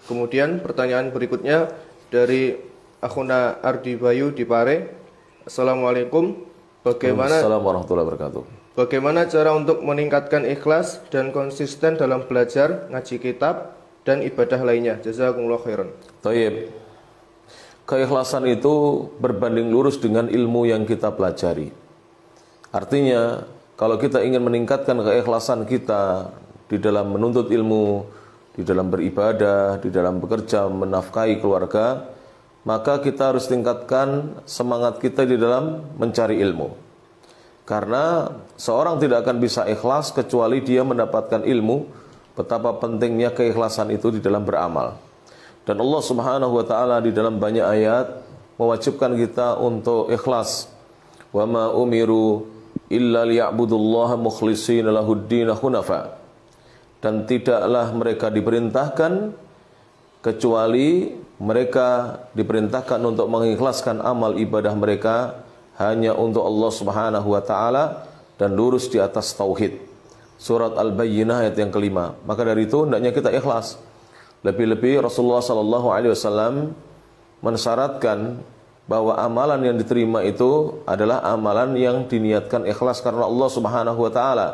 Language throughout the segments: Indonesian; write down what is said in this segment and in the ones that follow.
Kemudian pertanyaan berikutnya dari Akhuna Ardi Bayu di Pare. Assalamualaikum. Assalamualaikum warahmatullahi wabarakatuh. Bagaimana cara untuk meningkatkan ikhlas dan konsisten dalam belajar, ngaji kitab, dan ibadah lainnya? Jazakumullah khairan. Taib. Keikhlasan itu berbanding lurus dengan ilmu yang kita pelajari. Artinya, kalau kita ingin meningkatkan keikhlasan kita di dalam menuntut ilmu, di dalam beribadah, di dalam bekerja, menafkahi keluarga, maka kita harus tingkatkan semangat kita di dalam mencari ilmu. Karena seorang tidak akan bisa ikhlas kecuali dia mendapatkan ilmu, betapa pentingnya keikhlasan itu di dalam beramal. Dan Allah Subhanahu wa taala di dalam banyak ayat mewajibkan kita untuk ikhlas. Wa ma umiru illa liya'budullaha mukhlishina lahud-din hunafa. Dan tidaklah mereka diperintahkan kecuali mereka diperintahkan untuk mengikhlaskan amal ibadah mereka hanya untuk Allah Subhanahu wa taala dan lurus di atas tauhid. Surat Al-Bayyinah ayat yang kelima. Maka dari itu hendaknya kita ikhlas. Lebih-lebih Rasulullah sallallahu alaihi wasallam mensyaratkan bahwa amalan yang diterima itu adalah amalan yang diniatkan ikhlas karena Allah Subhanahu wa taala.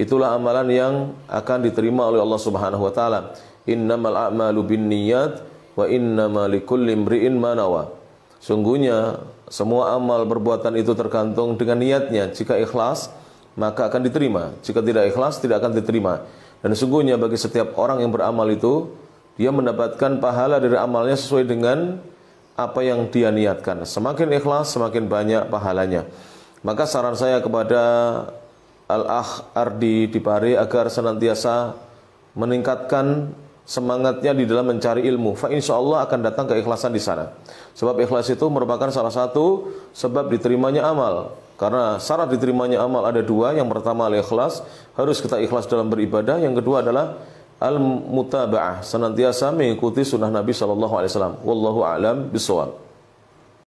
Itulah amalan yang akan diterima oleh Allah Subhanahu wa taala. Innamal a'malu binniyat wa innamal likulli imri'in ma nawa. Sungguhnya semua amal perbuatan itu tergantung dengan niatnya. Jika ikhlas, maka akan diterima. Jika tidak ikhlas, tidak akan diterima. Dan sungguhnya bagi setiap orang yang beramal itu, dia mendapatkan pahala dari amalnya sesuai dengan apa yang dia niatkan. Semakin ikhlas, semakin banyak pahalanya. Maka saran saya kepada Al-Akh Ardi di Pare agar senantiasa meningkatkan semangatnya di dalam mencari ilmu. Fa insyaallah akan datang keikhlasan di sana. Sebab ikhlas itu merupakan salah satu sebab diterimanya amal. Karena syarat diterimanya amal ada dua. Yang pertama al-ikhlas, harus kita ikhlas dalam beribadah. Yang kedua adalah al-mutaba'ah, senantiasa mengikuti sunnah Nabi sallallahu alaihi wasallam. Wallahu a'lam bishawab.